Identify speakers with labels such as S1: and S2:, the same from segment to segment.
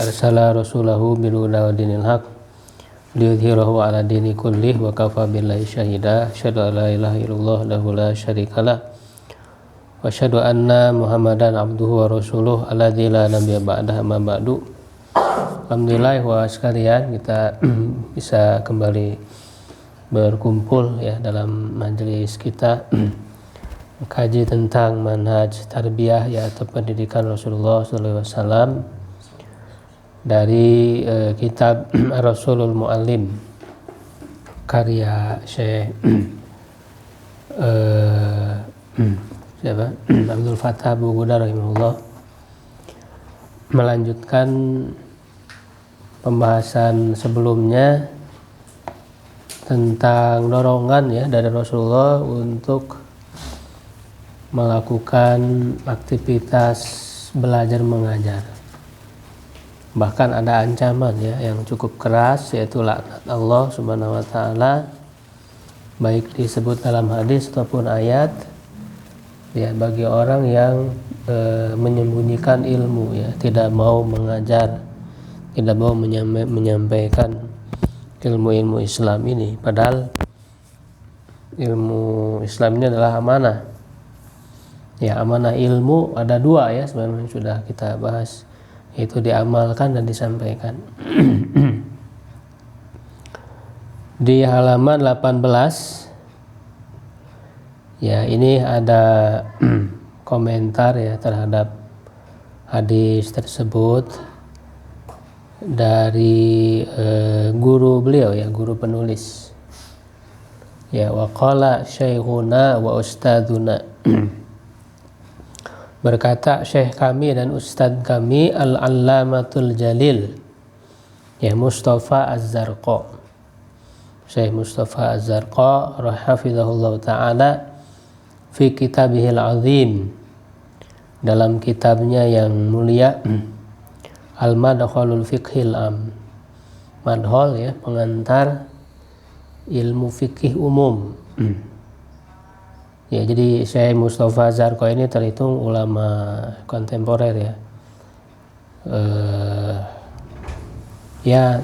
S1: arsala rasulahu bil huda wa dinil haq liyudhhirahu 'ala dini kullih wa kafa billahi syahida. Asyhadu an la ilaha illallah wahdahu la syarikalah wa asyhadu anna Muhammadan abduhu wa rasuluh alladzi la nabiyya ba'dahu amma ba'du. Alhamdulillah wa sekalian, kita bisa kembali berkumpul ya dalam majelis kita kaji tentang manhaj tarbiyah ya atau pendidikan Rasulullah SAW dari kitab Rasulul Muallim karya Syekh Abdul Fattah Abu Ghudar rahimahullah, melanjutkan pembahasan sebelumnya tentang dorongan ya dari Rasulullah untuk melakukan aktivitas belajar mengajar. Bahkan ada ancaman ya yang cukup keras, yaitu laknat Allah Subhanahu wa taala, baik disebut dalam hadis ataupun ayat ya, bagi orang yang menyembunyikan ilmu ya, tidak mau mengajar, tidak mau menyampaikan ilmu-ilmu Islam ini, padahal ilmu Islam ini adalah amanah. Ya, amanah ilmu ada dua ya, sebenarnya sudah kita bahas, yaitu diamalkan dan disampaikan. Di halaman 18 ya, ini ada komentar ya terhadap hadis tersebut dari guru beliau ya, guru penulis ya, waqala syekhuna wa ustadzuna berkata syekh kami dan ustadz kami al-allamatul jalil ya, Mustafa Az-Zarqa, Syekh Mustafa Az-Zarqa rahimahullah ta'ala, fi kitabihil azim, dalam kitabnya yang mulia, al-madkhalul fiqhil am, madkhal ya, pengantar ilmu fikih umum. Ya, jadi Syekh Mustafa Az-Zarqa ini terhitung ulama kontemporer ya. Ya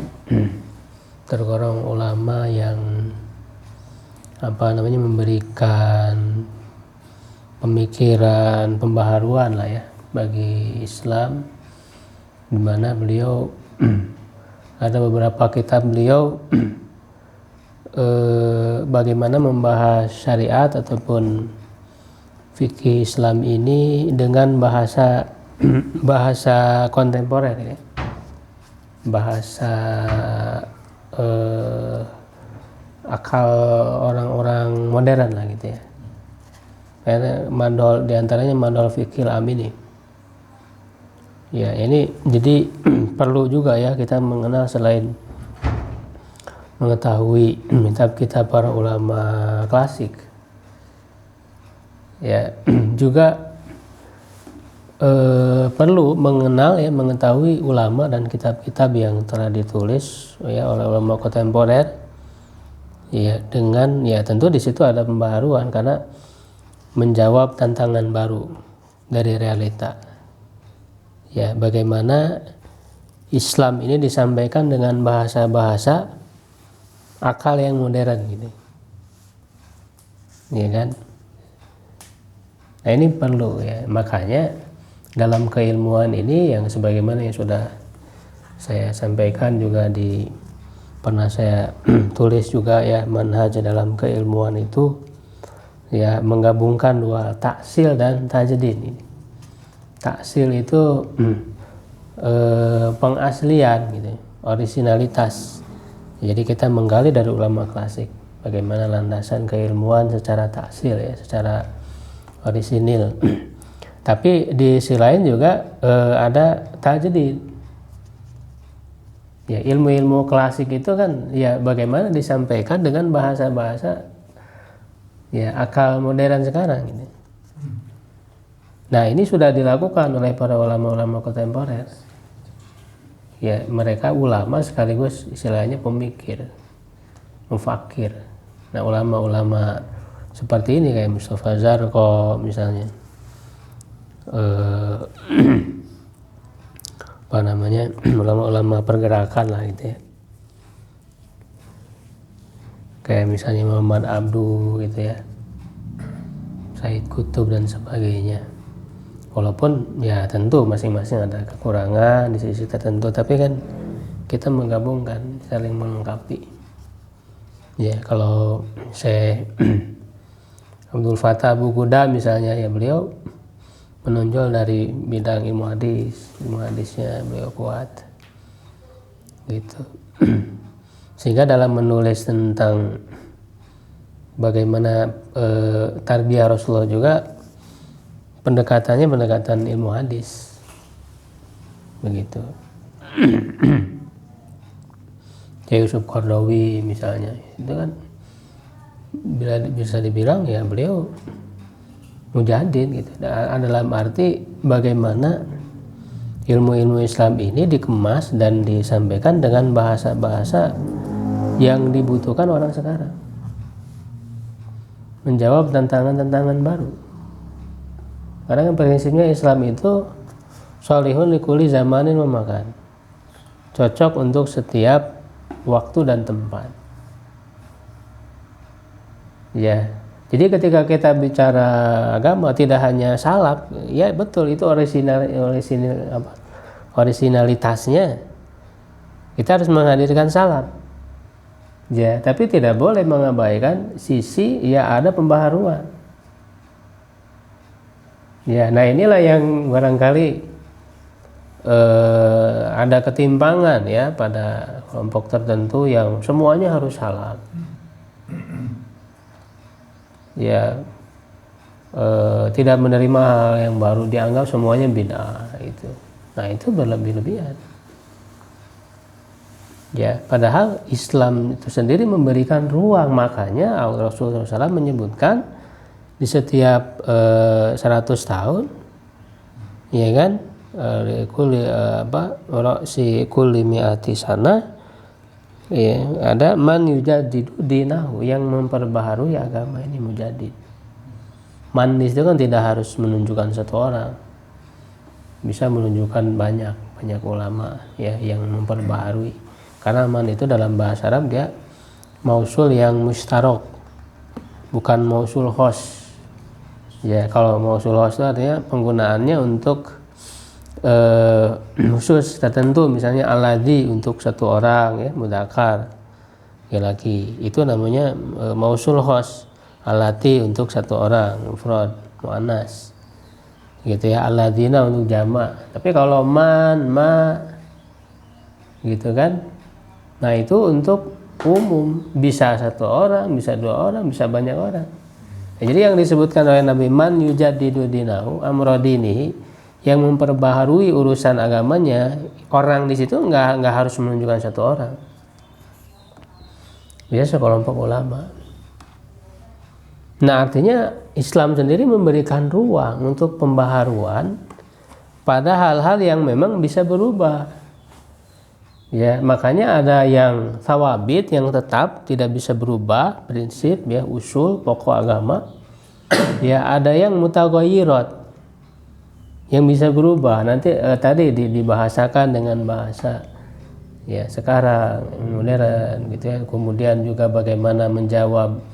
S1: tergolong ulama yang memberikan pemikiran pembaharuan lah ya bagi Islam, di mana beliau ada beberapa kitab beliau bagaimana membahas syariat ataupun fikih Islam ini dengan bahasa kontemporer ya, bahasa akal orang-orang modern lah gitu ya. Karena mandol diantaranya mandol fikih am ini. Ya, ini jadi perlu juga ya kita mengenal, selain mengetahui kitab-kitab para ulama klasik ya, juga perlu mengenal ya, mengetahui ulama dan kitab-kitab yang telah ditulis ya oleh ulama kontemporer ya, dengan ya tentu di situ ada pembaharuan karena menjawab tantangan baru dari realita ya, bagaimana Islam ini disampaikan dengan bahasa-bahasa akal yang modern gitu ya kan. Nah, ini perlu ya, makanya dalam keilmuan ini yang sebagaimana yang sudah saya sampaikan juga pernah saya tulis juga ya, manhaj dalam keilmuan itu ya menggabungkan dua, taksil dan tajdid ini. Taksil itu pengaslian gitu, orisinalitas. Jadi kita menggali dari ulama klasik bagaimana landasan keilmuan secara taksil ya, secara orisinil. Tapi di sisi lain juga ada tajdid. Ya, ilmu-ilmu klasik itu kan ya bagaimana disampaikan dengan bahasa-bahasa ya akal modern sekarang gitu. Nah, ini sudah dilakukan oleh para ulama-ulama kontemporer. Ya, mereka ulama sekaligus istilahnya pemikir, mufakir. Nah, ulama-ulama seperti ini kayak Mustafa Az-Zarqa misalnya, ulama-ulama pergerakan lah gitu ya. Kayak misalnya Muhammad Abduh gitu ya, Said Qutb dan sebagainya. Walaupun ya tentu masing-masing ada kekurangan di sisi tertentu, tapi kan kita menggabungkan, saling melengkapi. Ya kalau saya Abdul Fattah Abu Quda misalnya, ya beliau menonjol dari bidang ilmu hadisnya beliau kuat gitu. Sehingga dalam menulis tentang bagaimana tarbiyah Rasulullah juga pendekatannya pendekatan ilmu hadis begitu. Syekh Yusuf Qaradawi misalnya, itu kan bisa dibilang ya beliau mujadid gitu. Dalam arti bagaimana ilmu-ilmu Islam ini dikemas dan disampaikan dengan bahasa-bahasa yang dibutuhkan orang sekarang, menjawab tantangan-tantangan baru. Karena kan prinsipnya Islam itu sholihun likuli zamanin memakan, cocok untuk setiap waktu dan tempat. Ya, jadi ketika kita bicara agama tidak hanya salaf, ya betul itu originalitasnya. Kita harus menghadirkan salaf. Ya, tapi tidak boleh mengabaikan sisi ya ada pembaharuan. Ya, nah inilah yang barangkali ada ketimpangan ya pada kelompok tertentu yang semuanya harus halal. Ya, tidak menerima hal yang baru, dianggap semuanya bid'ah itu. Nah itu berlebih-lebihan. Ya, padahal Islam itu sendiri memberikan ruang, makanya Rasulullah SAW menyebutkan di setiap 100 tahun, ya kan, si kulli mi'ati sana, ya, ada man yujadidu dinahu, yang memperbaharui agama ini, mujadid. Man itu kan tidak harus menunjukkan satu orang, bisa menunjukkan banyak ulama ya yang memperbaharui. Karena man itu dalam bahasa Arab dia mausul yang mustarok, bukan mausul khos. Ya, kalau mausul khos itu artinya penggunaannya untuk khusus tertentu, misalnya alladzi untuk satu orang ya, mudzakkar laki-laki, itu namanya mausul khos. Allati untuk satu orang, mufrad muannas gitu ya, alladzina untuk jamak. Tapi kalau ma gitu kan, nah itu untuk umum, bisa satu orang, bisa dua orang, bisa banyak orang. Nah, jadi yang disebutkan oleh Nabi, man yujaddidu dinahu amrodinihi, yang memperbaharui urusan agamanya, orang di situ nggak harus menunjukkan satu orang, biasa sekelompok ulama. Nah artinya Islam sendiri memberikan ruang untuk pembaharuan pada hal-hal yang memang bisa berubah. Ya, makanya ada yang thawabit, yang tetap tidak bisa berubah, prinsip ya, usul pokok agama. Ya, ada yang mutaghayyirat, yang bisa berubah. Nanti tadi dibahasakan dengan bahasa ya sekarang modern gitu ya. Kemudian juga bagaimana menjawab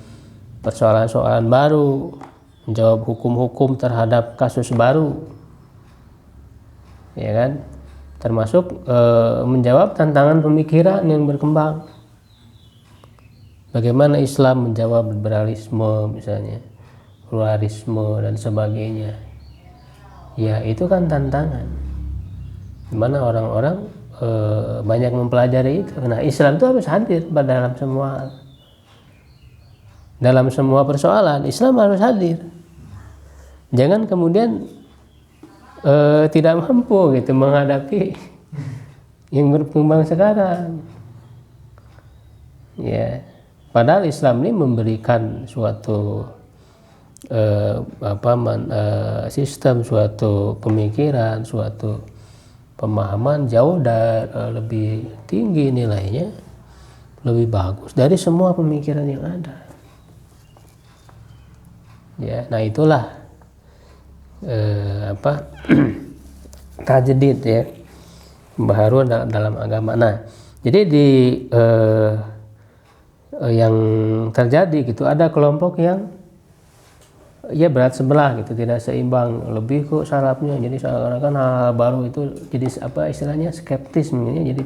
S1: persoalan-persoalan baru, menjawab hukum-hukum terhadap kasus baru, ya kan, termasuk menjawab tantangan pemikiran yang berkembang. Bagaimana Islam menjawab liberalisme misalnya, pluralisme dan sebagainya. Ya itu kan tantangan, dimana orang-orang banyak mempelajari itu. Nah Islam itu harus hadir dalam semua persoalan. Islam harus hadir. Jangan kemudian tidak mampu gitu menghadapi yang berkembang sekarang. Ya, padahal Islam ini memberikan suatu sistem, suatu pemikiran, suatu pemahaman jauh lebih tinggi nilainya, lebih bagus dari semua pemikiran yang ada. Ya, nah itulah tajdid ya, pembaharuan dalam agama. Nah, jadi di yang terjadi gitu, ada kelompok yang ya berat sebelah gitu, tidak seimbang, lebih kok salafnya, jadi seakan-akan hal baru itu jadi apa istilahnya skeptis, jadi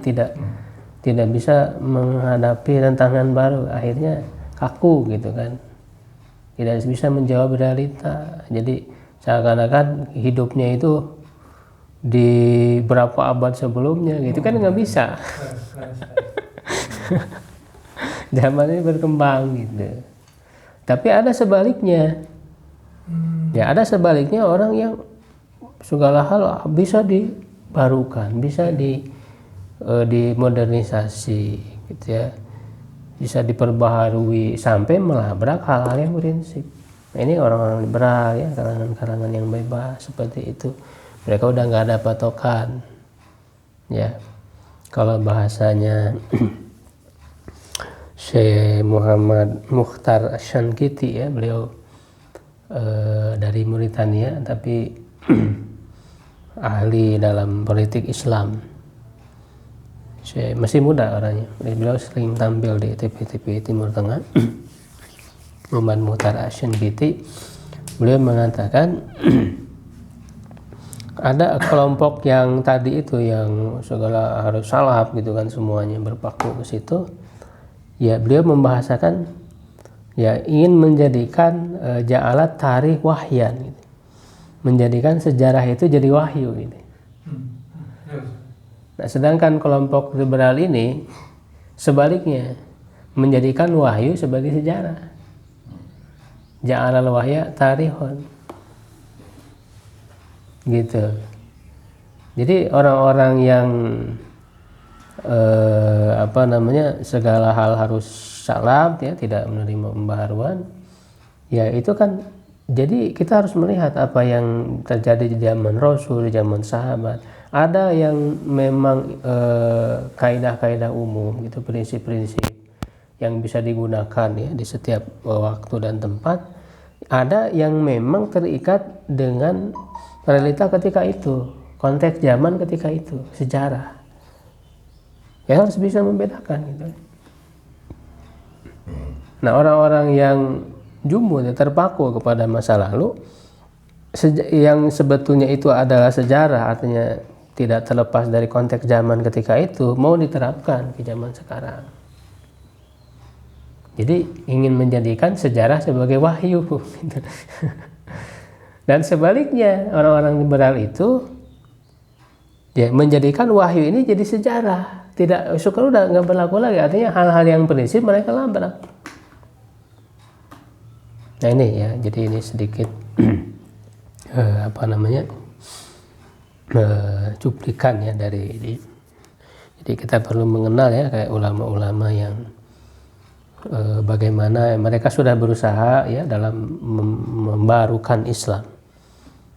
S1: tidak bisa menghadapi tantangan baru, akhirnya kaku gitu kan, tidak bisa menjawab realita, jadi seakan-akan hidupnya itu di berapa abad sebelumnya gitu kan, nggak bisa. Zaman ini berkembang gitu. Tapi ada sebaliknya. Ya, ada sebaliknya orang yang segala hal bisa dibarukan, bisa dimodernisasi gitu ya. Bisa diperbaharui sampai melabrak hal-hal yang prinsip. Nah, ini orang-orang liberal ya, kalangan-kalangan yang bebas seperti itu. Mereka udah nggak ada patokan. Ya. Kalau bahasanya Syekh Muhammad Mukhtar Asy-Syankiti ya, beliau dari Mauritania tapi ahli dalam politik Islam. Masih muda orangnya, beliau sering tampil di TV-TV Timur Tengah. Muhammad Mukhtar Asy-Syankiti, beliau mengatakan ada kelompok yang tadi itu yang segala harus salaf gitu kan, semuanya berpaku ke situ. Ya, beliau membahasakan ya ingin menjadikan ja'alat tarikh wahyan gitu. Menjadikan sejarah itu jadi wahyu gitu. Nah, sedangkan kelompok liberal ini sebaliknya menjadikan wahyu sebagai sejarah. Ja'alal wahya tarikhun. Gitu. Jadi orang-orang yang segala hal harus salaf ya, tidak menerima pembaharuan, ya itu kan, jadi kita harus melihat apa yang terjadi di zaman Rasul, di zaman sahabat. Ada yang memang kaidah-kaidah umum gitu, prinsip-prinsip yang bisa digunakan ya di setiap waktu dan tempat. Ada yang memang terikat dengan realita ketika itu, konteks zaman ketika itu, sejarah. Ya harus bisa membedakan gitu. Nah, orang-orang yang jumud terpaku kepada masa lalu yang sebetulnya itu adalah sejarah, artinya tidak terlepas dari konteks zaman ketika itu, mau diterapkan ke zaman sekarang. Jadi ingin menjadikan sejarah sebagai wahyu gitu. Dan sebaliknya orang-orang liberal itu ya menjadikan wahyu ini jadi sejarah, tidak suka, udah nggak berlaku lagi, artinya hal-hal yang prinsip mereka labrak. Nah ini ya, jadi ini sedikit cuplikan ya dari ini. Jadi kita perlu mengenal ya kayak ulama-ulama yang bagaimana mereka sudah berusaha ya dalam membarukan Islam.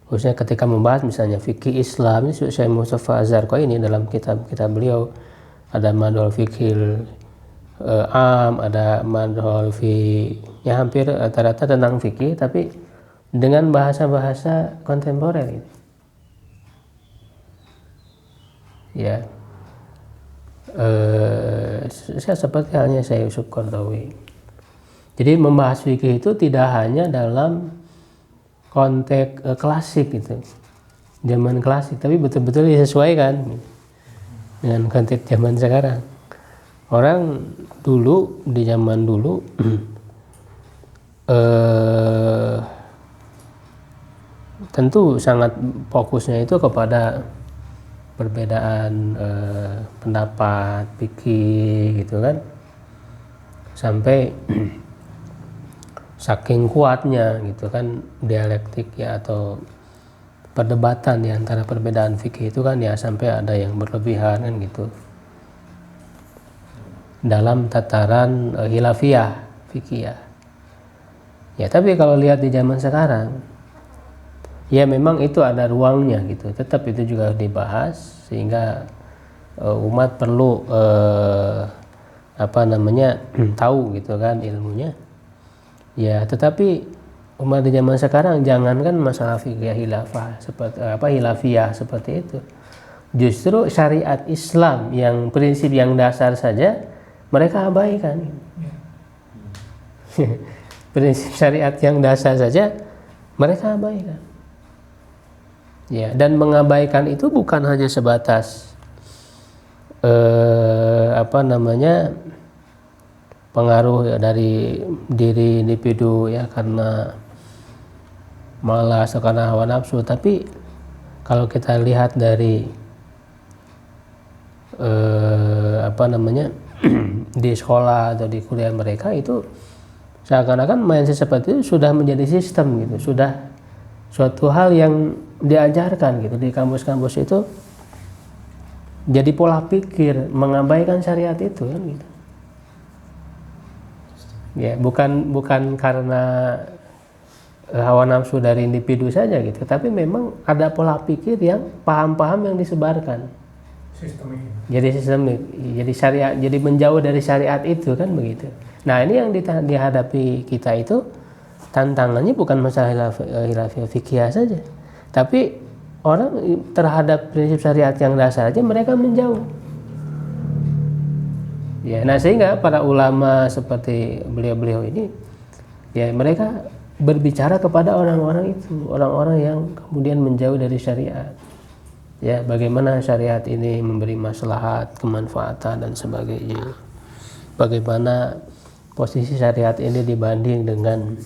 S1: Khususnya ketika membahas misalnya fikih Islam, ini Syekh Mustafa Az-Zarqa'i ini dalam kitab beliau ada Madhul Fiqhil ada Madhul ya hampir rata-rata tentang fikih tapi dengan bahasa-bahasa kontemporer gitu. Ya, saya seperti halnya saya Yusuf Qaradawi. Jadi membahas fikih itu tidak hanya dalam konteks klasik gitu, zaman klasik, tapi betul-betul disesuaikan dengan konteks zaman sekarang. Orang dulu di zaman dulu tentu sangat fokusnya itu kepada perbedaan pendapat, fikih gitu kan, sampai saking kuatnya gitu kan dialektik ya atau perdebatan di antara perbedaan fikih itu kan ya sampai ada yang berlebihan kan gitu dalam tataran khilafiyah fikih ya. Tapi kalau lihat di zaman sekarang ya memang itu ada ruangnya gitu, tetap itu juga dibahas sehingga umat perlu tahu gitu kan ilmunya ya. Tetapi umat di zaman sekarang jangankan masalah fikih hilafiyah seperti itu, Justru syariat Islam yang prinsip yang dasar saja mereka abaikan. Prinsip syariat yang dasar saja mereka abaikan. Ya, dan mengabaikan itu bukan hanya sebatas pengaruh ya, dari diri individu ya karena malas atau karena hawa nafsu, tapi kalau kita lihat dari di sekolah atau di kuliah mereka itu seakan-akan mindset seperti itu sudah menjadi sistem gitu, sudah suatu hal yang diajarkan gitu di kampus-kampus itu, jadi pola pikir mengabaikan syariat itu kan gitu. Ya, bukan karena hawa nafsu dari individu saja gitu, tapi memang ada pola pikir yang paham-paham yang disebarkan. Sistemik. Jadi sistemik, jadi syariat, jadi menjauh dari syariat itu kan begitu. Nah ini yang dihadapi kita itu tantangannya bukan masalah khilafiyah fikih saja, tapi orang terhadap prinsip syariat yang dasar aja mereka menjauh. Ya, nah sehingga para ulama seperti beliau-beliau ini, ya mereka berbicara kepada orang-orang itu, orang-orang yang kemudian menjauh dari syariat. Ya, bagaimana syariat ini memberi maslahat, kemanfaatan dan sebagainya. Bagaimana posisi syariat ini dibanding dengan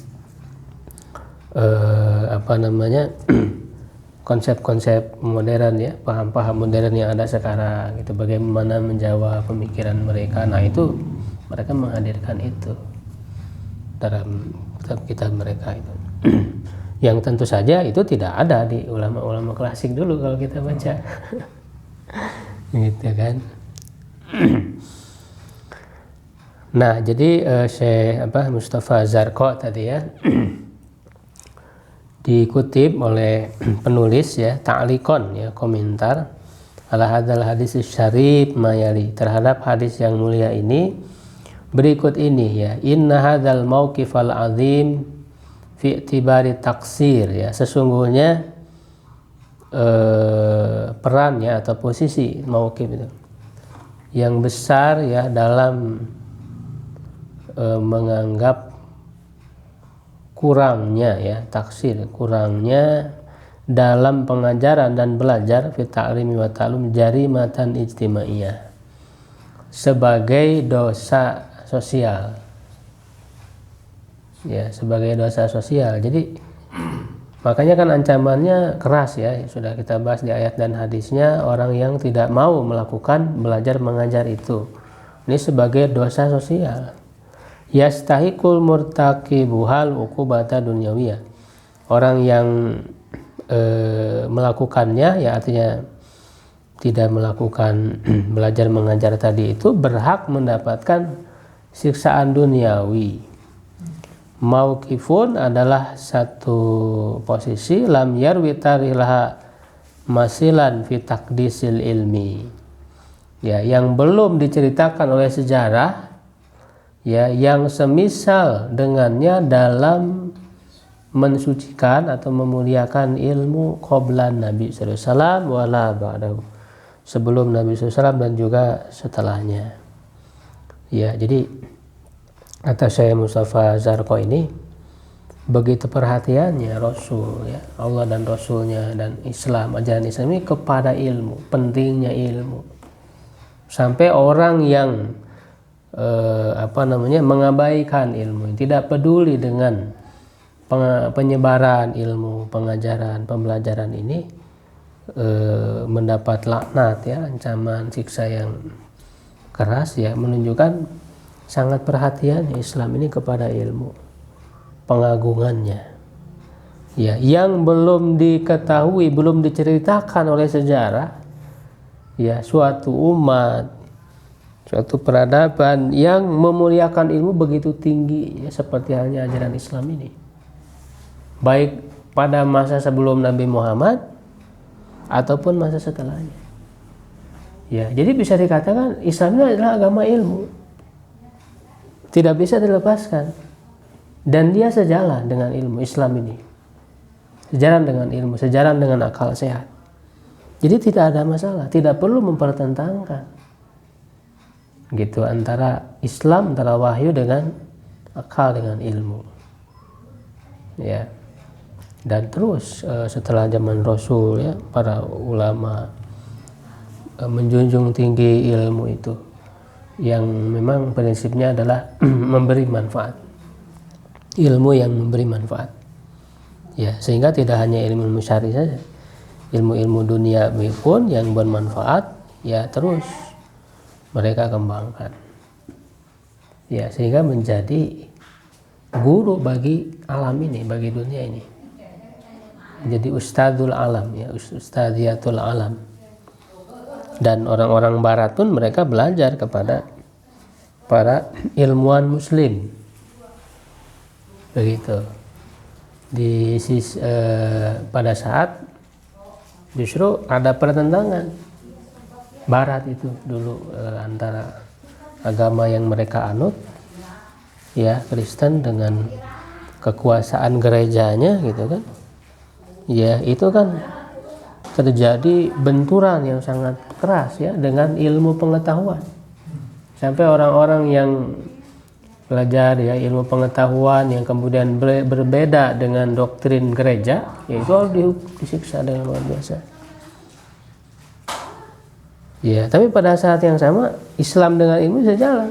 S1: konsep-konsep modern ya, paham-paham modern yang ada sekarang gitu, bagaimana menjawab pemikiran mereka. Nah itu mereka menghadirkan itu dalam kitab mereka itu. Yang tentu saja itu tidak ada di ulama-ulama klasik dulu kalau kita baca. Gitu kan. Nah jadi Syekh Mustafa Zarqa tadi ya dikutip oleh penulis ya, ta'liqon ya, komentar ala hadzal hadis syarif mayali, terhadap hadis yang mulia ini berikut ini ya, inna hadzal mauqifal azim fi i'tibari taksir ya, sesungguhnya perannya atau posisi mauqif itu yang besar ya dalam menganggap kurangnya ya, taksir, kurangnya dalam pengajaran dan belajar fi ta'limi wa ta'lum jarimatan ijtimaiyah, sebagai dosa sosial ya, sebagai dosa sosial. Jadi makanya kan ancamannya keras ya, sudah kita bahas di ayat dan hadisnya, orang yang tidak mau melakukan belajar mengajar itu ini sebagai dosa sosial. Yastahiqul murtaqibuhal uqubata dunyawiyah, orang yang melakukannya ya, artinya tidak melakukan belajar mengajar tadi itu berhak mendapatkan siksaan duniawi. Mauqifun adalah satu posisi lam yarwi tarilaha masilan fi taqdisil ilmi ya, yang belum diceritakan oleh sejarah ya, yang semisal dengannya dalam mensucikan atau memuliakan ilmu qablan Nabi sallallahu alaihi wasallam wala ba'dahu, sebelum Nabi sallallahu alaihi wasallam dan juga setelahnya ya. Jadi kata Syekh Mustafa Zarqa ini, begitu perhatiannya Rasul ya, Allah dan Rasulnya dan Islam, ajaran Islam ini kepada ilmu, pentingnya ilmu, sampai orang yang mengabaikan ilmu, tidak peduli dengan penyebaran ilmu, pengajaran, pembelajaran ini mendapat laknat ya, ancaman siksa yang keras ya, menunjukkan sangat perhatian Islam ini kepada ilmu, pengagungannya ya, yang belum diketahui, belum diceritakan oleh sejarah ya, suatu umat, suatu peradaban yang memuliakan ilmu begitu tinggi ya, seperti halnya ajaran Islam ini, baik pada masa sebelum Nabi Muhammad ataupun masa setelahnya ya. Jadi bisa dikatakan Islam ini adalah agama ilmu, tidak bisa dilepaskan, dan dia sejalan dengan ilmu Islam ini, sejalan dengan ilmu, sejalan dengan akal sehat Jadi tidak ada masalah, tidak perlu mempertentangkan gitu antara Islam, antara wahyu dengan akal, dengan ilmu. Ya. Dan terus setelah zaman Rasul ya, para ulama menjunjung tinggi ilmu itu yang memang prinsipnya adalah memberi manfaat. Ilmu yang memberi manfaat. Ya, sehingga tidak hanya ilmu syar'i saja. Ilmu-ilmu dunia pun yang bermanfaat ya terus mereka kembangkan. Ya, sehingga menjadi guru bagi alam ini, bagi dunia ini. Jadi ustadzul alam ya, ustadziyatul alam. Dan orang-orang barat pun mereka belajar kepada para ilmuwan muslim. Begitu. Pada saat justru ada pertentangan barat itu dulu antara agama yang mereka anut ya, Kristen, dengan kekuasaan gerejanya gitu kan. Ya, itu kan terjadi benturan yang sangat keras ya dengan ilmu pengetahuan. Sampai orang-orang yang belajar ya ilmu pengetahuan yang kemudian berbeda dengan doktrin gereja, yaitu harus disiksa dengan luar biasa. Ya, tapi pada saat yang sama Islam dengan ilmu bisa jalan.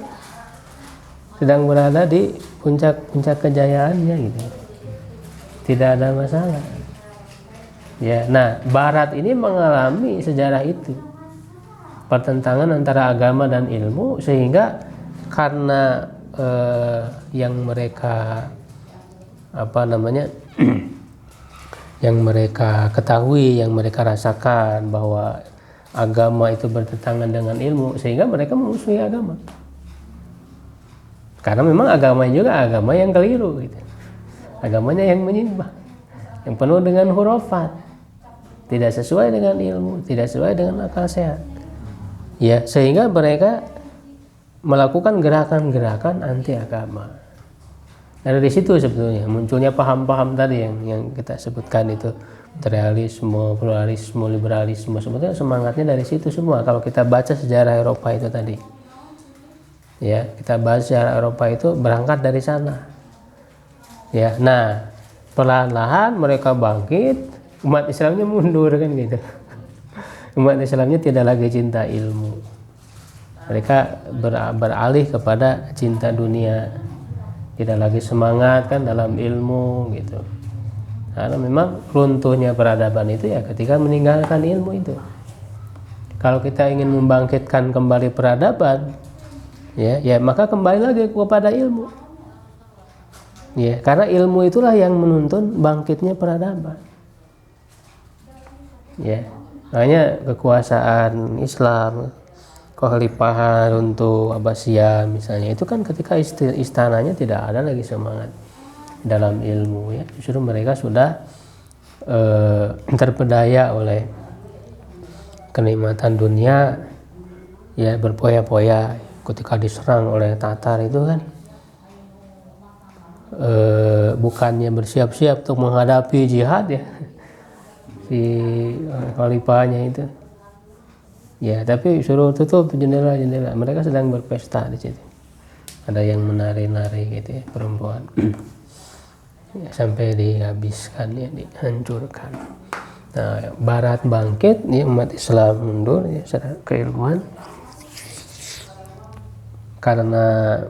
S1: Sedang berada di puncak kejayaannya gitu. Tidak ada masalah. Ya, nah Barat ini mengalami sejarah itu, pertentangan antara agama dan ilmu, sehingga karena yang mereka yang mereka ketahui, yang mereka rasakan bahwa agama itu bertentangan dengan ilmu, sehingga mereka memusuhi agama. Karena memang agamanya juga agama yang keliru gitu. Agamanya yang menyimpang, yang penuh dengan hurufat, tidak sesuai dengan ilmu, tidak sesuai dengan akal sehat. Ya, sehingga mereka melakukan gerakan-gerakan anti agama. Dari situ sebetulnya munculnya paham-paham tadi yang kita sebutkan itu, materialisme, pluralisme, liberalisme, sebetulnya semangatnya dari situ semua. Kalau kita baca sejarah Eropa itu tadi, ya kita bahas sejarah Eropa itu berangkat dari sana. Ya, nah perlahan-lahan mereka bangkit, umat Islamnya mundur kan gitu. Umat Islamnya tidak lagi cinta ilmu, mereka beralih kepada cinta dunia, tidak lagi semangat kan dalam ilmu gitu. Karena memang runtuhnya peradaban itu ya ketika meninggalkan ilmu itu. Kalau kita ingin membangkitkan kembali peradaban, ya maka kembali lagi kepada ilmu. Ya, karena ilmu itulah yang menuntun bangkitnya peradaban. Ya, makanya kekuasaan Islam, kekhalifahan untuk Abbasiyah misalnya, itu kan ketika istananya tidak ada lagi semangat dalam ilmu ya, justru mereka sudah terpedaya oleh kenikmatan dunia ya, berpoya-poya ketika diserang oleh Tatar itu kan bukannya bersiap-siap untuk menghadapi jihad ya si khalifahnya itu ya, tapi suruh tutup jendela-jendela, mereka sedang berpesta di situ, ada yang menari-nari gitu ya, perempuan ya, sampai dihabiskan ya, dihancurkan. Nah, Barat bangkit ya, umat Islam mundur ya secara keilmuan karena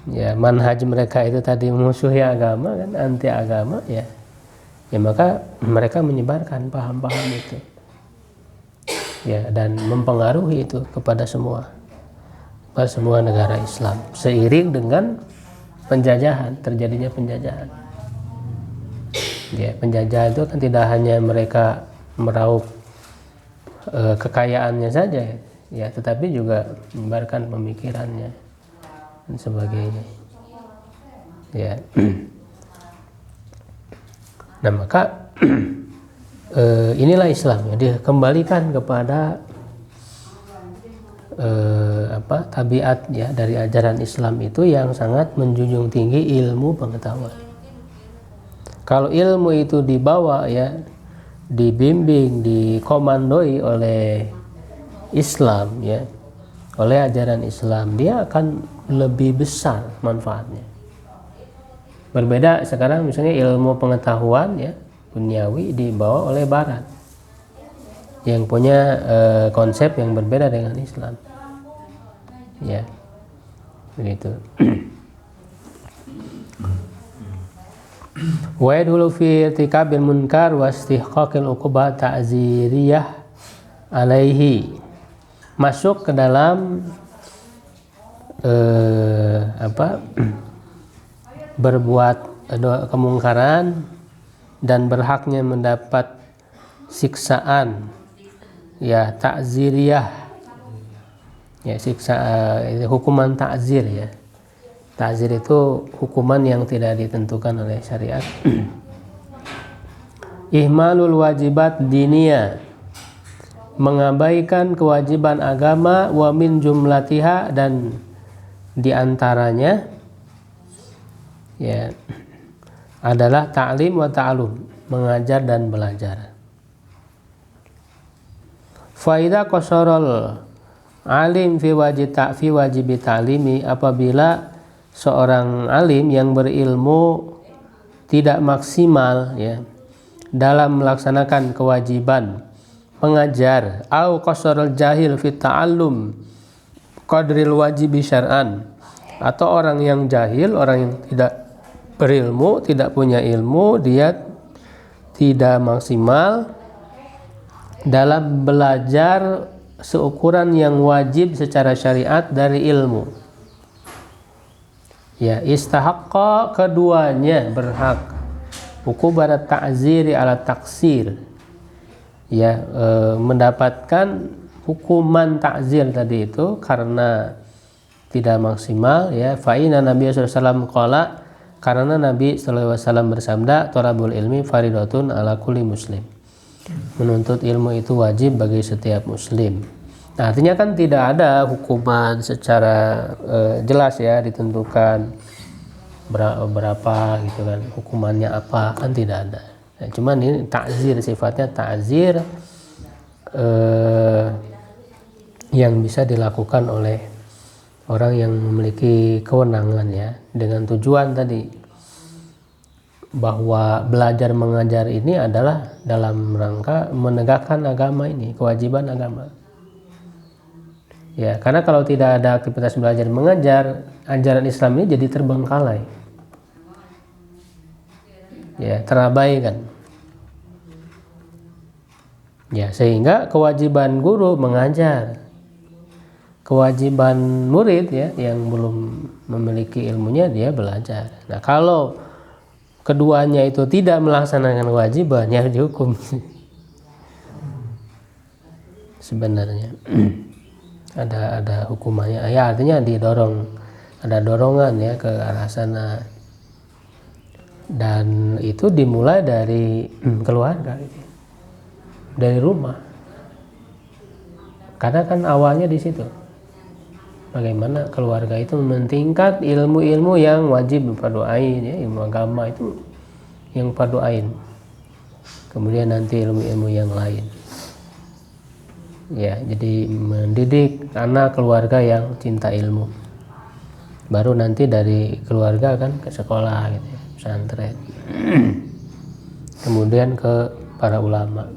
S1: ya manhaj mereka itu tadi memusuhi agama kan, anti agama ya, maka mereka menyebarkan paham-paham itu ya, dan mempengaruhi itu kepada semua negara Islam seiring dengan penjajahan, terjadinya penjajahan. Ya, penjajahan itu kan tidak hanya mereka meraup kekayaannya saja ya, tetapi juga menyebarkan pemikirannya dan sebagainya. Ya. Nah, maka inilah Islam ya, dikembalikan kepada tabiat ya dari ajaran Islam itu yang sangat menjunjung tinggi ilmu pengetahuan. Kalau ilmu itu dibawa ya dibimbing, dikomandoi oleh Islam ya, oleh ajaran Islam, dia akan lebih besar manfaatnya. Berbeda sekarang misalnya ilmu pengetahuan ya duniawi dibawa oleh Barat yang punya konsep yang berbeda dengan Islam ya, begitu. Wa yadkhulu fi irtikabil munkar wa istihqaqil uqubah ta'ziriyah alaihi, masuk ke dalam berbuat kemungkaran dan berhaknya mendapat siksaan ya, ta'ziriyah ya, siksa hukuman ta'zir ya. Ta'zir itu hukuman yang tidak ditentukan oleh syariat. Ihmalul wajibat diniyah, mengabaikan kewajiban agama, wa min jumlatiha, dan diantaranya ya adalah ta'lim wa ta'alum, mengajar dan belajar. Fa idza qasarul alim fi wajib ta'limi, apabila seorang alim yang berilmu tidak maksimal ya dalam melaksanakan kewajiban mengajar, au qasarul jahil fi ta'allum qadril wajibi syar'an, atau orang yang jahil, orang yang tidak berilmu, tidak punya ilmu, dia tidak maksimal dalam belajar seukuran yang wajib secara syariat dari ilmu ya, istahaqqa, keduanya berhak uqubat ta'ziri ala taksir ya, mendapatkan hukuman ta'zir tadi itu karena tidak maksimal ya. Fa inna Nabi sallallahu alaihi wasallam qala, karena Nabi sallallahu alaihi wasallam bersabda, thalabul ilmi faridatun ala kulli muslim, menuntut ilmu itu wajib bagi setiap muslim. Nah, artinya kan tidak ada hukuman secara jelas ya, ditentukan berapa gitu kan, hukumannya apa, kan tidak ada. Nah, cuman ini ta'zir, sifatnya ta'zir yang bisa dilakukan oleh orang yang memiliki kewenangan ya, dengan tujuan tadi bahwa belajar mengajar ini adalah dalam rangka menegakkan agama ini, kewajiban agama. Ya, karena kalau tidak ada aktivitas belajar mengajar, ajaran Islam ini jadi terbengkalai. Ya, terabaikan. Ya, sehingga kewajiban guru mengajar, kewajiban murid ya yang belum memiliki ilmunya dia belajar. Nah, kalau keduanya itu tidak melaksanakan kewajiban, ya dihukum. Sebenarnya ada hukumannya ya, artinya didorong, ada dorongan ya ke arah sana, dan itu dimulai dari keluarga gitu, dari rumah, karena kan awalnya di situ bagaimana keluarga itu mementingkan ilmu-ilmu yang wajib fardu ain ya, ilmu agama itu yang fardu ain, kemudian nanti ilmu-ilmu yang lain. Ya, jadi mendidik anak keluarga yang cinta ilmu, baru nanti dari keluarga kan ke sekolah gitu ya, pesantren, kemudian ke para ulama.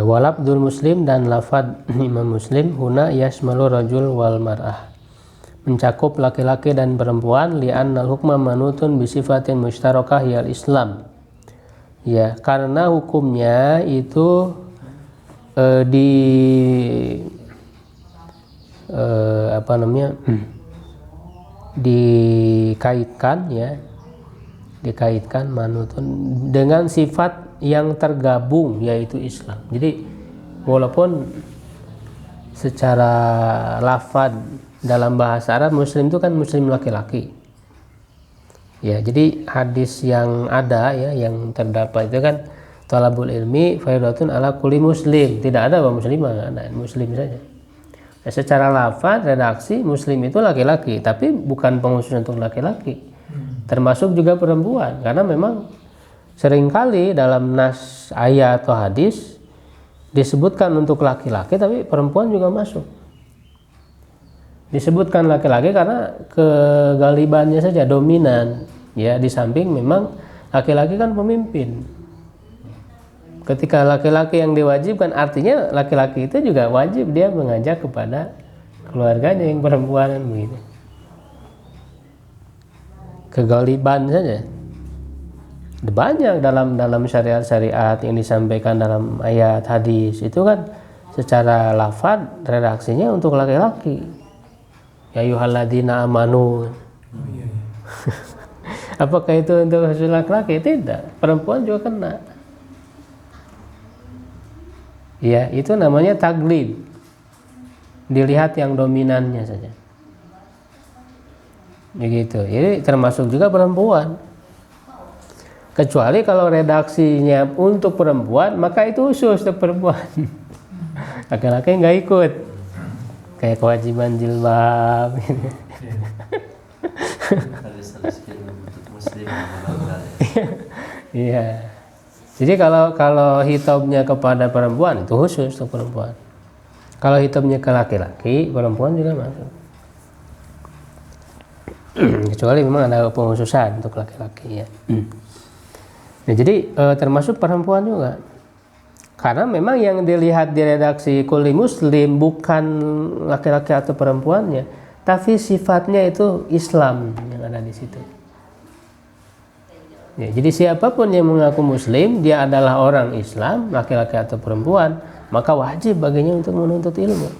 S1: Walabdul muslim, dan lafad Imam Muslim huna yasmalu rajul wal mar'ah, mencakup laki-laki dan perempuan, li'annal hukma manutun bisifatin mushtarakah yal Islam ya, karena hukumnya itu dikaitkan manutun dengan sifat yang tergabung yaitu Islam. Jadi walaupun secara lafad dalam bahasa Arab muslim itu kan muslim laki-laki ya, jadi hadis yang ada ya, yang terdapat itu kan thalabul ilmi faridatun ala kulli muslim, tidak ada bahwa muslimah, ada muslim saja. Secara lafaz redaksi muslim itu laki-laki, tapi bukan pengkhusus untuk laki-laki, termasuk juga perempuan, karena memang seringkali dalam nas ayat atau hadis disebutkan untuk laki-laki, tapi perempuan juga masuk. Disebutkan laki-laki karena kegalibannya saja, dominan, ya, di samping memang laki-laki kan pemimpin. Ketika laki-laki yang diwajibkan, artinya laki-laki itu juga wajib dia mengajak kepada keluarganya yang perempuan, begitu. Kegaliban saja. Banyak dalam syariat-syariat yang disampaikan dalam ayat hadis itu kan secara lafaz redaksinya untuk laki-laki. Ya ayyuhalladzina amanu. Apakah itu untuk laki-laki? Tidak. Perempuan juga kena. Ya, itu namanya taglid. Dilihat yang dominannya saja. Begitu. Jadi termasuk juga perempuan. Kecuali kalau redaksinya untuk perempuan, maka itu khusus untuk perempuan. Laki-laki nggak ikut. Kayak kewajiban jilbab. Iya. Jadi kalau hitabnya kepada perempuan itu khusus untuk perempuan. Kalau hitabnya ke laki-laki, perempuan juga masuk. Kecuali memang ada pengkhususan untuk laki-laki, ya. Nah, jadi termasuk perempuan juga. Karena memang yang dilihat di redaksi kulli muslim bukan laki-laki atau perempuannya, tapi sifatnya itu Islam yang ada di situ. Ya, jadi siapapun yang mengaku muslim, dia adalah orang Islam, laki-laki atau perempuan, maka wajib baginya untuk menuntut ilmu.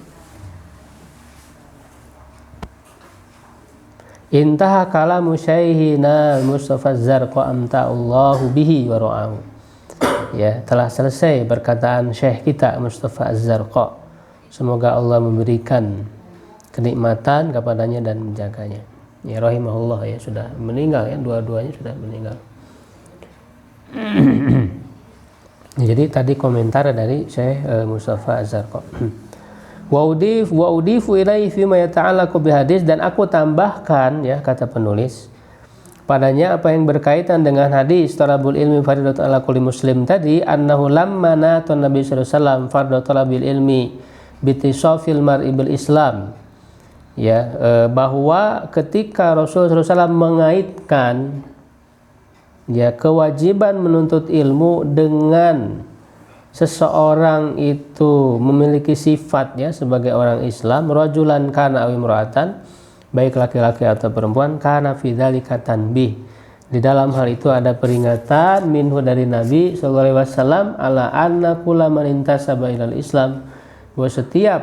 S1: Intaha kalamu syaikhina Mustafa Az-Zarqa amta'allahu bihi wa ra'ahu. Ya, telah selesai perkataan syekh kita Mustafa Az-Zarqa. Semoga Allah memberikan kenikmatan kepadanya dan menjaganya. Ya, rahimahullah, ya, sudah meninggal, ya, dua-duanya sudah meninggal. Jadi tadi komentar dari Syekh Mustafa Az-Zarqa. Wa udifu ilaihi fima yata'allaqu bihadis, dan aku tambahkan, ya, kata penulis, padanya apa yang berkaitan dengan hadis talabul ilmi fardhatun ala kulli muslim tadi, annahu lamma nata Nabi sallallahu alaihi wasallam fardhu talabil ilmi bitisafil mar'i bil Islam. Ya, bahwa ketika Rasulullah SAW mengaitkan, ya, kewajiban menuntut ilmu dengan seseorang itu memiliki sifat, ya, sebagai orang Islam, rajulan kana aw imra'atan, baik laki-laki atau perempuan, kana fi dzalika tanbih, di dalam hal itu ada peringatan minhu dari Nabi sallallahu alaihi wasallam ala anna kulla man intasaba ilal Islam, bahwa setiap,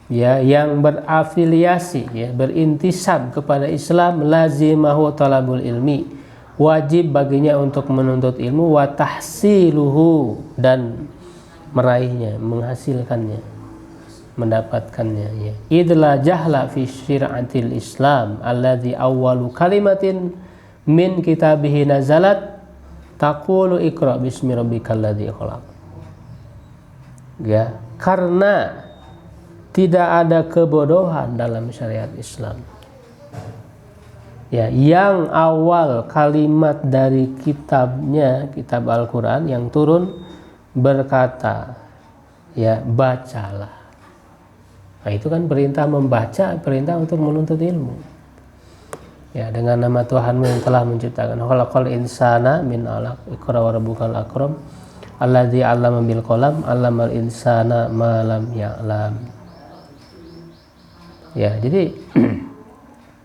S1: ya, yang berafiliasi, ya, berintisab kepada Islam, lazimahu talabul ilmi, wajib baginya untuk menuntut ilmu, wa tahsiluhu, dan meraihnya, menghasilkannya, mendapatkannya, ya. Idla jahla fi syir'atil Islam alladzi awwalu kalimatin min kitabihi nazalat taqulu iqra bismi rabbikal ladzi khalaq. Ya, karena tidak ada kebodohan dalam syariat Islam. Ya, yang awal kalimat dari kitabnya, kitab Al-Quran yang turun berkata, ya, bacalah. Nah, itu kan perintah membaca, perintah untuk menuntut ilmu. Ya, dengan nama Tuhanmu yang telah menciptakan. Khalaqal insana min 'alaq, iqra wa rabbukal akram, alladzi 'allama bil qalam, 'allamal insana ma lam ya'lam. Ya, jadi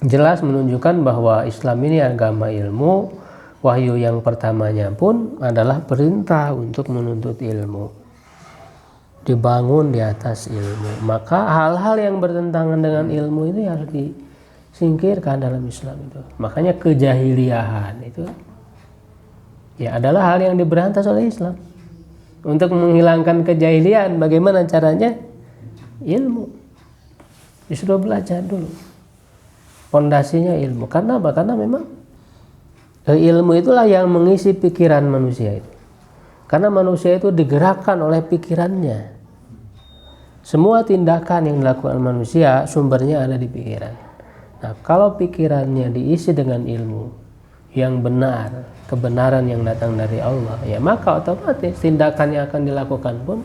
S1: jelas menunjukkan bahwa Islam ini agama ilmu. Wahyu yang pertamanya pun adalah perintah untuk menuntut ilmu, dibangun di atas ilmu. Maka hal-hal yang bertentangan dengan ilmu itu harus disingkirkan dalam Islam itu. Makanya kejahiliahan itu, ya, adalah hal yang diberantas oleh Islam. Untuk menghilangkan kejahilian, bagaimana caranya? Ilmu. Disuruh belajar dulu. Pondasinya ilmu. Karena apa? Karena memang ilmu itulah yang mengisi pikiran manusia itu. Karena manusia itu digerakkan oleh pikirannya. Semua tindakan yang dilakukan manusia sumbernya ada di pikiran. Nah, kalau pikirannya diisi dengan ilmu yang benar, kebenaran yang datang dari Allah, ya maka otomatis tindakan yang akan dilakukan pun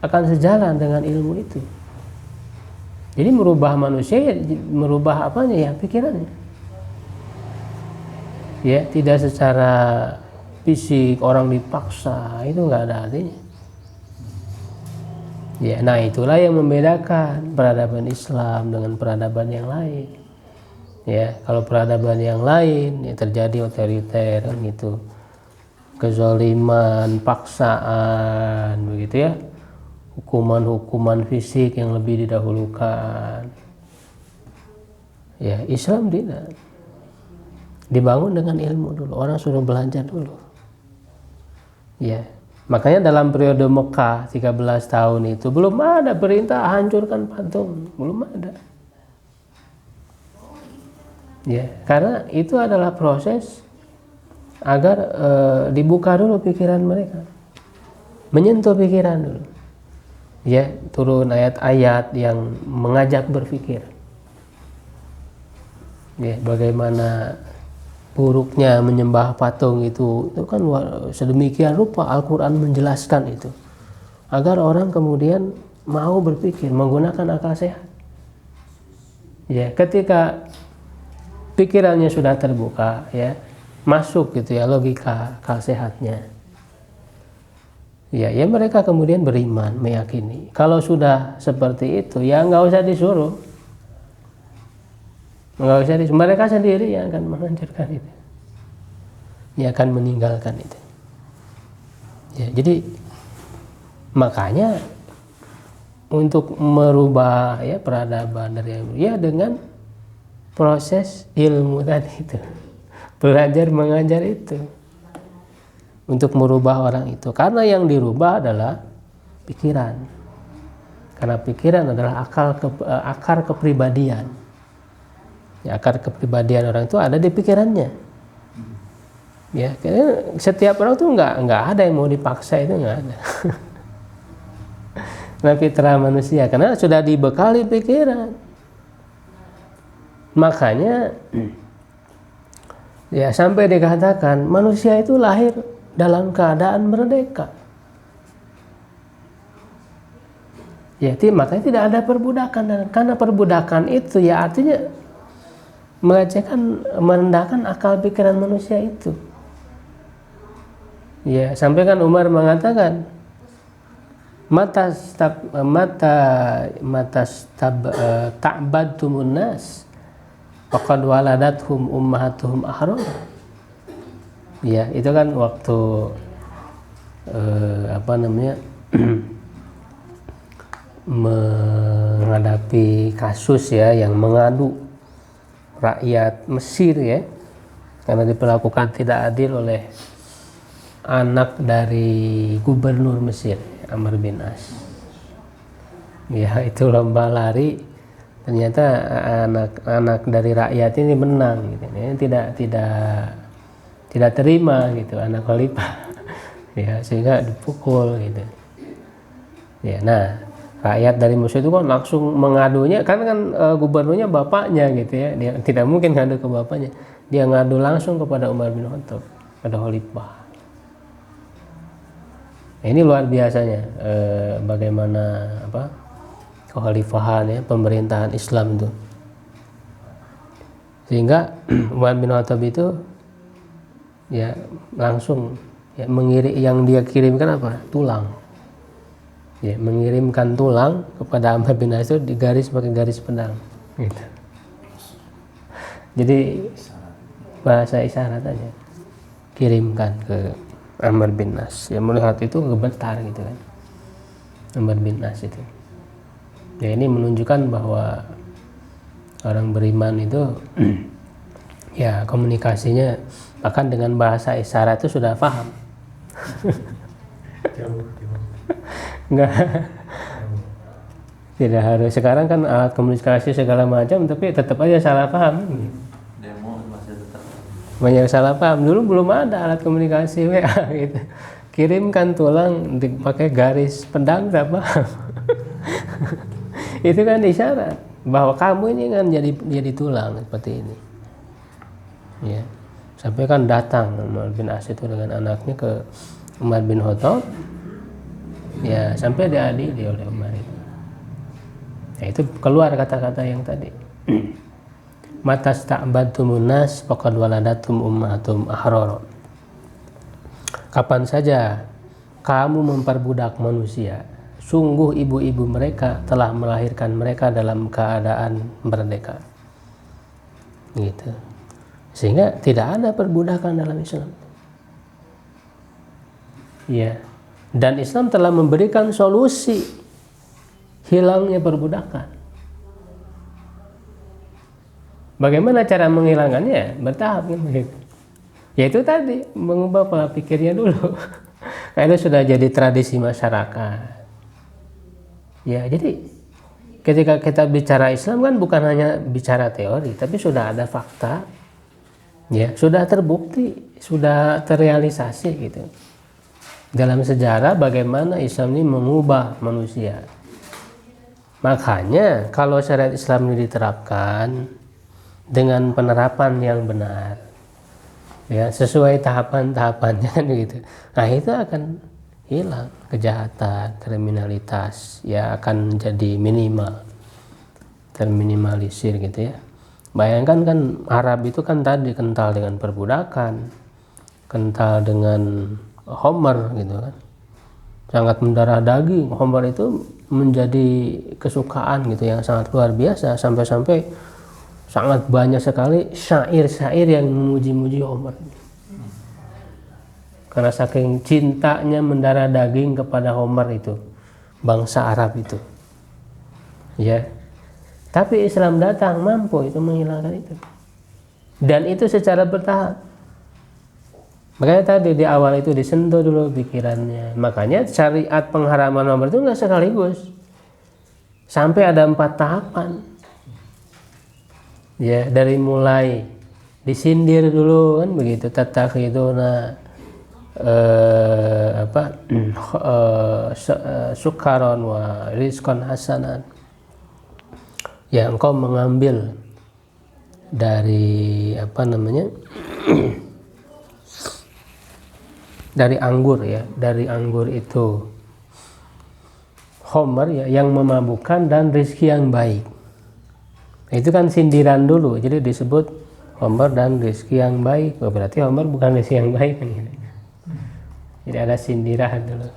S1: akan sejalan dengan ilmu itu. Jadi merubah manusia, ya, merubah apanya ya, pikirannya. Ya, tidak secara fisik orang dipaksa, itu nggak ada artinya. Ya, nah itulah yang membedakan peradaban Islam dengan peradaban yang lain. Ya, kalau peradaban yang lain ya terjadi otoriter kan gitu, kezaliman, paksaan, begitu ya, hukuman-hukuman fisik yang lebih didahulukan. Ya, Islam tidak, dibangun dengan ilmu dulu, orang suruh belajar dulu. Ya, makanya dalam periode Mekah 13 tahun itu belum ada perintah hancurkan patung, belum ada. Ya, karena itu adalah proses agar dibuka dulu pikiran mereka, menyentuh pikiran dulu. Ya, turun ayat-ayat yang mengajak berpikir. Ya, bagaimana buruknya menyembah patung itu kan sedemikian rupa Al-Quran menjelaskan itu agar orang kemudian mau berpikir menggunakan akal sehat. Ya, ketika pikirannya sudah terbuka, ya masuk gitu ya logika akal sehatnya. Ya, mereka kemudian beriman, meyakini. Kalau sudah seperti itu, ya nggak usah disuruh. Nggak usah disuruh. Mereka sendiri yang akan menghancurkan itu. Dia akan meninggalkan itu. Ya, jadi makanya untuk merubah ya peradaban dari ya dengan proses ilmu tadi itu, belajar mengajar itu, untuk merubah orang itu. Karena yang dirubah adalah pikiran. Karena pikiran adalah akar kepribadian. Ya, akar kepribadian orang itu ada di pikirannya. Ya, karena setiap orang tuh nggak ada yang mau dipaksa, itu nggak ada. Nah, fitrah manusia karena sudah dibekali pikiran. Makanya ya sampai dikatakan manusia itu lahir dalam keadaan merdeka. Ya, makanya tidak ada perbudakan, karena perbudakan itu ya artinya melecehkan, merendahkan akal pikiran manusia itu. Ya, sampai kan Umar mengatakan ta'badtumun nas faqad waladathum ummahatuhum ahrar. Ya, itu kan waktu menghadapi kasus ya yang mengadu rakyat Mesir ya, karena diperlakukan tidak adil oleh anak dari gubernur Mesir, Amr bin As. Ya, itu lomba lari, ternyata anak dari rakyat ini menang gitu. Ini tidak terima gitu, anak khalifah. Ya, sehingga dipukul gitu. Ya, nah, rakyat dari Mesir itu kan langsung mengadunya, kan gubernurnya bapaknya gitu ya. Dia tidak mungkin ngadu ke bapaknya. Dia ngadu langsung kepada Umar bin Khattab, pada khalifah. Ini luar biasanya bagaimana kekhalifahan ya, pemerintahan Islam itu. Sehingga Umar bin Khattab itu ya langsung ya yang dia kirimkan apa? Tulang. Ya, mengirimkan tulang kepada Amr bin As di garis pakai garis pedang gitu. Jadi bahasa isyarat aja kirimkan ke Amr bin As. Ya, melihat itu gemetar gitu kan, Amr bin As itu. Ya, ini menunjukkan bahwa orang beriman itu ya komunikasinya bahkan dengan bahasa isyarat itu sudah paham. Enggak, tidak harus. Sekarang kan alat komunikasi segala macam, tapi tetap aja salah paham. Demo masih tetap banyak salah paham. Dulu belum ada alat komunikasi WA gitu, kirimkan tulang pakai garis pedang nggak paham. Itu kan isyarat bahwa kamu ini kan jadi tulang seperti ini. Ya, sampai kan datang Umar bin As itu dengan anaknya ke Umar bin Khattab. Ya, sampai diadili oleh Umar itu. Ya, itu keluar kata-kata yang tadi. Matas ta'badtumun nas faqad waladatum ummatum ahrar. Kapan saja kamu memperbudak manusia, sungguh ibu-ibu mereka telah melahirkan mereka dalam keadaan merdeka. Gitu. Sehingga tidak ada perbudakan dalam Islam. Ya. Dan Islam telah memberikan solusi hilangnya perbudakan. Bagaimana cara menghilangkannya? Bertahap kan begitu. Yaitu tadi mengubah pola pikirnya dulu. Karena sudah jadi tradisi masyarakat. Ya, jadi ketika kita bicara Islam kan bukan hanya bicara teori, tapi sudah ada fakta. Ya, sudah terbukti, sudah terrealisasi gitu. Dalam sejarah bagaimana Islam ini mengubah manusia. Makanya kalau syariat Islam ini diterapkan dengan penerapan yang benar, ya sesuai tahapan-tahapannya gitu. Nah itu akan hilang kejahatan, kriminalitas, ya akan jadi minimal, terminimalisir gitu ya. Bayangkan kan Arab itu kan tadi kental dengan perbudakan, kental dengan homer gitu kan, sangat mendarah daging. Homer itu menjadi kesukaan gitu yang sangat luar biasa, sampai-sampai sangat banyak sekali syair-syair yang memuji-muji Homer. Karena saking cintanya mendarah daging kepada Homer itu, bangsa Arab itu. Ya. Tapi Islam datang mampu itu menghilangkan itu. Dan itu secara bertahap. Makanya tadi di awal itu disentuh dulu pikirannya. Makanya syariat pengharaman Homer itu nggak sekaligus. Sampai ada 4 tahapan. Ya, dari mulai disindir dulu kan begitu, tattakhiduna sukaron wa rizqan hasanan. Ya, engkau mengambil dari dari anggur ya, dari anggur itu Homer ya, yang memabukkan dan rezeki yang baik. Nah, itu kan sindiran dulu, jadi disebut Homer dan rezeki yang baik. Berarti Homer bukan rezeki yang baik kan gitu. Jadi ada sindiran dulu.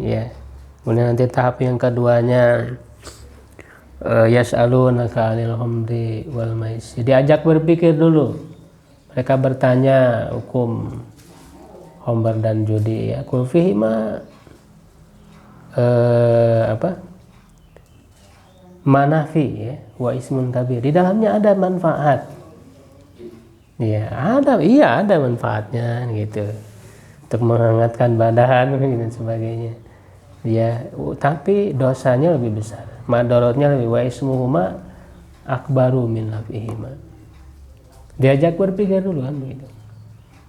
S1: Ya. Kemudian nanti tahap yang keduanya yas'alunaka 'anil khamri wal maisir. Diajak berpikir dulu. Mereka bertanya hukum Homer dan judi ya. Qul fihima manafi ya, wa ismun kabir. Di dalamnya ada manfaat. Ya, ada manfaatnya gitu. Untuk menghangatkan badan dan sebagainya. Ya, tapi dosanya lebih besar. Madorotnya lebih, wa ismuhuma akbaru min nafihima. Diajak berpikir dulu kan begitu.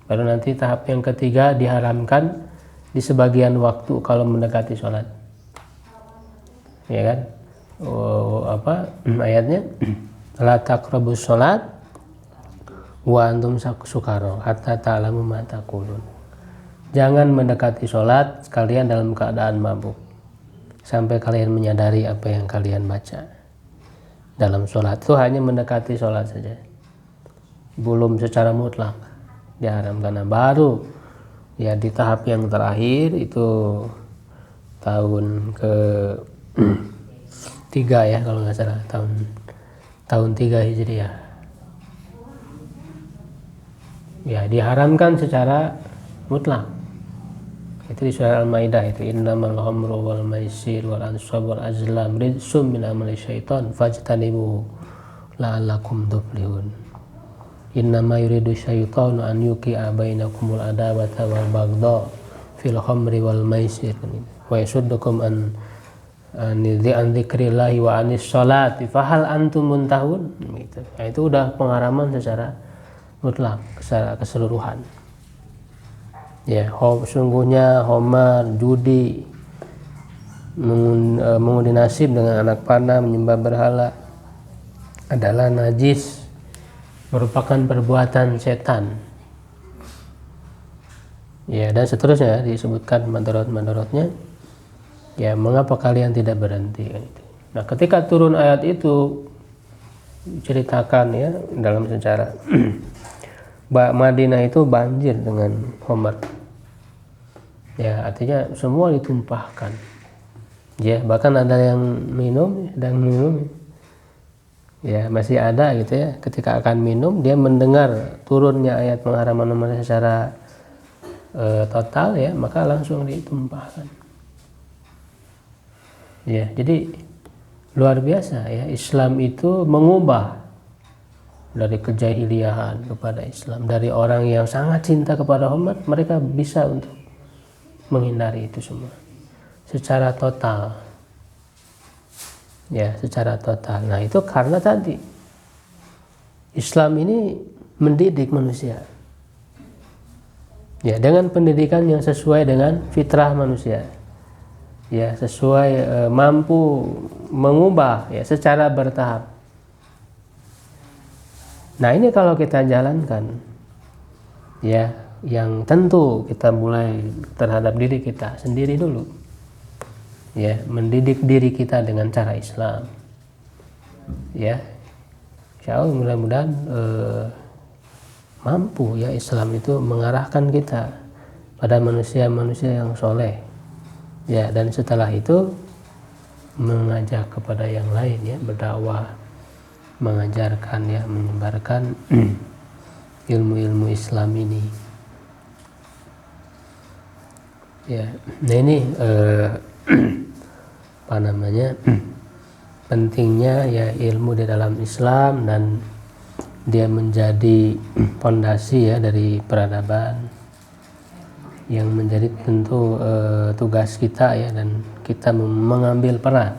S1: Baru nanti tahap yang ketiga diharamkan di sebagian waktu kalau mendekati sholat. Ya kan? Ayatnya la taqrabus sholat wa antum sukara hatta ta'lamu ma taqulun. Jangan mendekati sholat kalian dalam keadaan mabuk sampai kalian menyadari apa yang kalian baca dalam sholat. Itu hanya mendekati sholat saja, belum secara mutlak diharamkan. Nah, baru ya di tahap yang terakhir itu tahun ke 3 ya kalau nggak salah, tahun 3 Hijriah ya diharamkan secara mutlak. Itu di surah Al-Maidah itu, innamal khamru wal maisir wal ansab wal azlam rijsum min amali syaitan fajtanibuhu la'allakum tuflihun. Innama yuridu syaitanu an yuqi'a bainakumul adawata wal baghdha fil khamri wal maisir wa yasuddukum an dzikrillahi wa anis sholati fahal antum muntahun gitu. Nah, itu udah pengharaman secara mutlak, secara keseluruhan. Ya, sungguhnya homer, judi, mengundi nasib dengan anak panah, menyembah berhala adalah najis, merupakan perbuatan setan. Ya, dan seterusnya disebutkan mandorot-mandorotnya. Ya, mengapa kalian tidak berhenti? Nah, ketika turun ayat itu diceritakan ya dalam sejarah Madinah itu banjir dengan homer. Ya, artinya semua ditumpahkan. Ya, bahkan ada yang minum dan minum. Ya, masih ada gitu ya. Ketika akan minum, dia mendengar turunnya ayat pengharaman homer secara total ya, maka langsung ditumpahkan. Ya, jadi luar biasa ya, Islam itu mengubah dari kejahiliahan kepada Islam. Dari orang yang sangat cinta kepada Homer, mereka bisa untuk menghindari itu semua secara total. Ya, secara total. Nah, itu karena tadi Islam ini mendidik manusia. Ya, dengan pendidikan yang sesuai dengan fitrah manusia. Ya, sesuai mampu mengubah ya secara bertahap. Nah, ini kalau kita jalankan ya, yang tentu kita mulai terhadap diri kita sendiri dulu. Ya, mendidik diri kita dengan cara Islam. Ya. Insyaallah mudah-mudahan mampu ya Islam itu mengarahkan kita pada manusia-manusia yang soleh ya, dan setelah itu mengajak kepada yang lain ya, berdakwah, mengajarkan ya, menyebarkan ilmu-ilmu Islam ini ya. Nah, ini apa namanya pentingnya ya ilmu di dalam Islam, dan dia menjadi fondasi ya dari peradaban yang menjadi tentu tugas kita ya, dan kita mengambil peran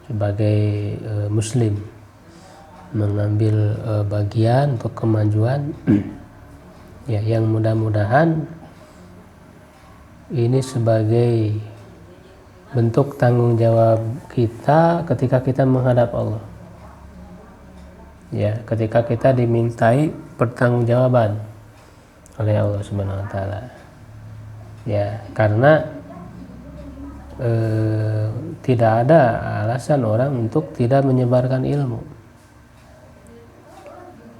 S1: sebagai muslim, mengambil bagian untuk kemajuan ya, yang mudah-mudahan ini sebagai bentuk tanggung jawab kita ketika kita menghadap Allah. Ya, ketika kita dimintai pertanggungjawaban oleh Allah Subhanahu wa taala. Ya, karena tidak ada alasan orang untuk tidak menyebarkan ilmu.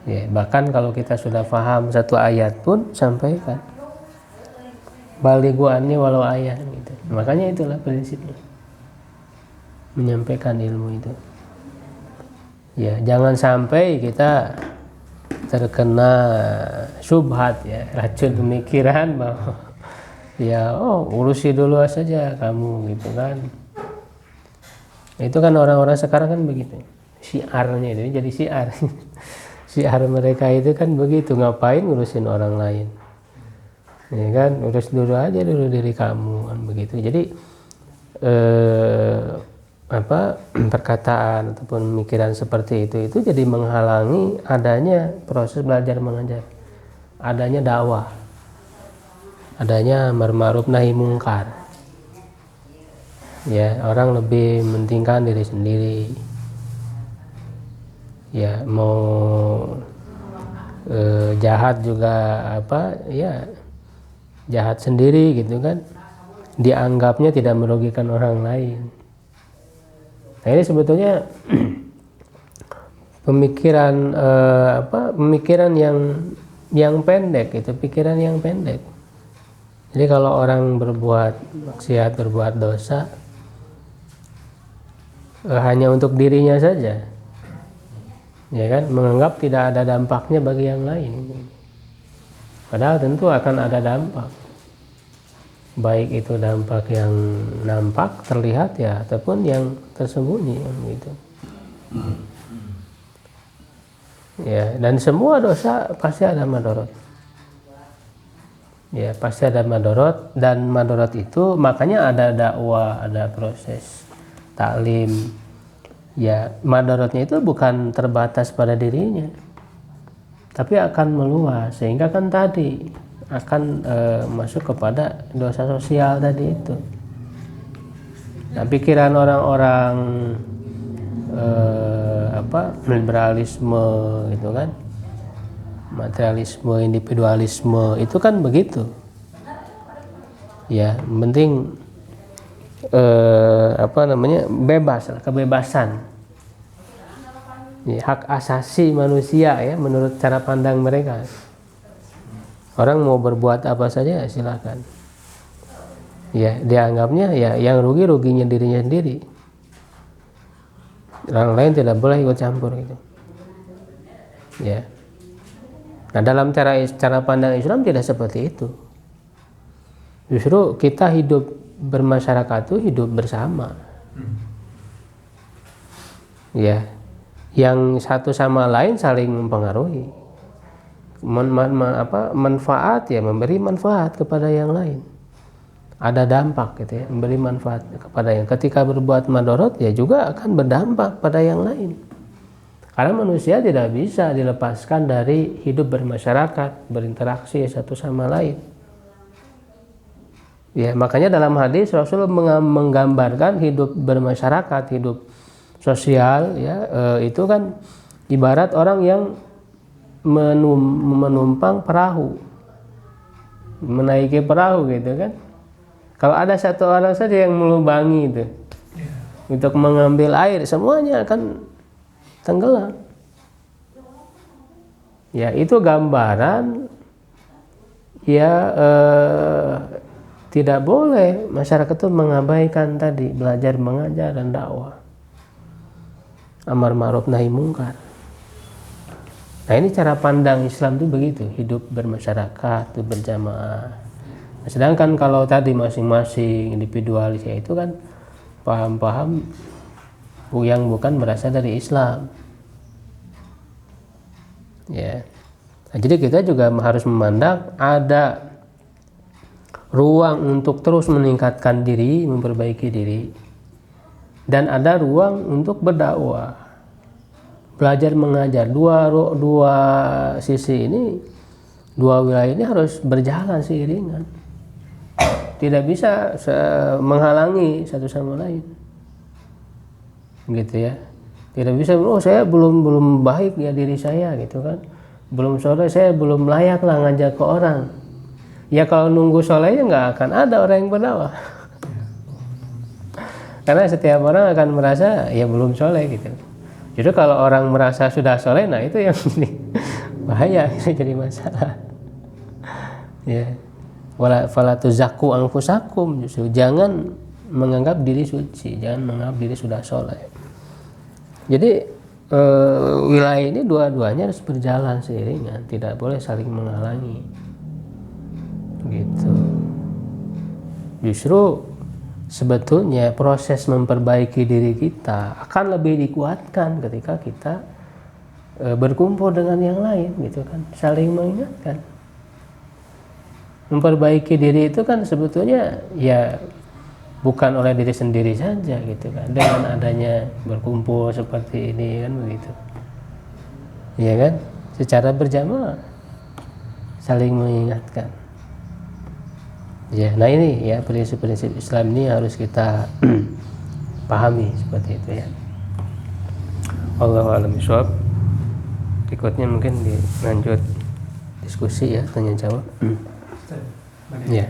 S1: Ya, bahkan kalau kita sudah paham satu ayat pun sampaikan. Balighu anni walau ayat gitu. Makanya itulah prinsipnya. Menyampaikan ilmu itu. Ya, jangan sampai kita terkena syubhat ya, racun pemikiran bahwa ya urusi dulu saja kamu gitu kan. Itu kan orang-orang sekarang kan begitu. Syiarnya itu jadi syiar. Syiar mereka itu kan begitu, ngapain ngurusin orang lain. Ya kan, urus dulu aja dulu diri kamu kan begitu. Jadi perkataan ataupun pemikiran seperti itu jadi menghalangi adanya proses belajar mengajar, adanya dakwah, adanya amar ma'ruf nahi mungkar. Ya, orang lebih mementingkan diri sendiri. Ya, mau jahat juga ya jahat sendiri gitu kan. Dianggapnya tidak merugikan orang lain. Nah, ini sebetulnya pemikiran pemikiran yang pendek, itu pikiran yang pendek. Jadi kalau orang berbuat maksiat, berbuat dosa hanya untuk dirinya saja, ya kan, menganggap tidak ada dampaknya bagi yang lain. Padahal tentu akan ada dampak. Baik itu dampak yang nampak, terlihat ya, ataupun yang tersembunyi gitu. Ya, dan semua dosa pasti ada madorot. Ya, pasti ada madorot, dan madorot itu makanya ada dakwah, ada proses taklim. Ya, madorotnya itu bukan terbatas pada dirinya, tapi akan meluas, sehingga kan tadi akan masuk kepada dosa sosial tadi itu. Nah, pikiran orang-orang liberalisme gitu kan, materialisme, individualisme itu kan begitu. Ya, penting bebas, kebebasan. Ya, hak asasi manusia ya menurut cara pandang mereka. Orang mau berbuat apa saja silakan. Ya, dianggapnya ya yang ruginya dirinya sendiri. Orang lain tidak boleh ikut campur gitu. Ya. Nah, dalam cara pandang Islam tidak seperti itu. Justru kita hidup bermasyarakat itu hidup bersama. Ya. Yang satu sama lain saling mempengaruhi. Manfaat ya, memberi manfaat kepada yang lain. Ada dampak gitu ya, memberi manfaat kepada yang, ketika berbuat madorot ya juga akan berdampak pada yang lain. Karena manusia tidak bisa dilepaskan dari hidup bermasyarakat, berinteraksi satu sama lain. Ya, makanya dalam hadis Rasul menggambarkan hidup bermasyarakat, hidup sosial ya, itu kan ibarat orang yang menumpang perahu, menaiki perahu gitu kan. Kalau ada satu orang saja yang melubangi itu untuk mengambil air, semuanya akan tenggelam. Ya, itu gambaran ya, tidak boleh masyarakat itu mengabaikan tadi belajar, mengajar dan dakwah, amar ma'ruf nahi mungkar. Nah, ini cara pandang Islam itu begitu, hidup bermasyarakat, itu berjamaah. Nah, sedangkan kalau tadi masing-masing individualis ya itu kan paham-paham yang bukan berasal dari Islam. Ya. Nah, jadi kita juga harus memandang ada ruang untuk terus meningkatkan diri, memperbaiki diri, dan ada ruang untuk berdakwah, belajar mengajar. Dua sisi ini, dua wilayah ini harus berjalan seiringan. Tidak bisa menghalangi satu sama lain, gitu ya. Tidak bisa, saya belum baik ya diri saya gitu kan, belum soleh, saya belum layak lah ngajak ke orang. Ya kalau nunggu solehnya nggak akan ada orang yang berdakwah. Karena setiap orang akan merasa ya belum soleh gitu. Jadi kalau orang merasa sudah soleh, nah itu yang jadi bahaya, itu jadi masalah. Ya. Fala tuzakku anfusakum, justru jangan menganggap diri suci, jangan menganggap diri sudah soleh. Jadi wilayah ini dua-duanya harus berjalan seiringan, tidak boleh saling menghalangi. Gitu. Justru sebetulnya proses memperbaiki diri kita akan lebih dikuatkan ketika kita berkumpul dengan yang lain, gitu kan, saling mengingatkan. Memperbaiki diri itu kan sebetulnya ya bukan oleh diri sendiri saja gitu kan, dengan adanya berkumpul seperti ini kan begitu, ya kan, secara berjamaah saling mengingatkan. Ya, nah ini ya prinsip-prinsip Islam ini harus kita pahami seperti itu ya. Allahu a'lam bishawab. Berikutnya mungkin dilanjut diskusi ya, tanya jawab. Ya.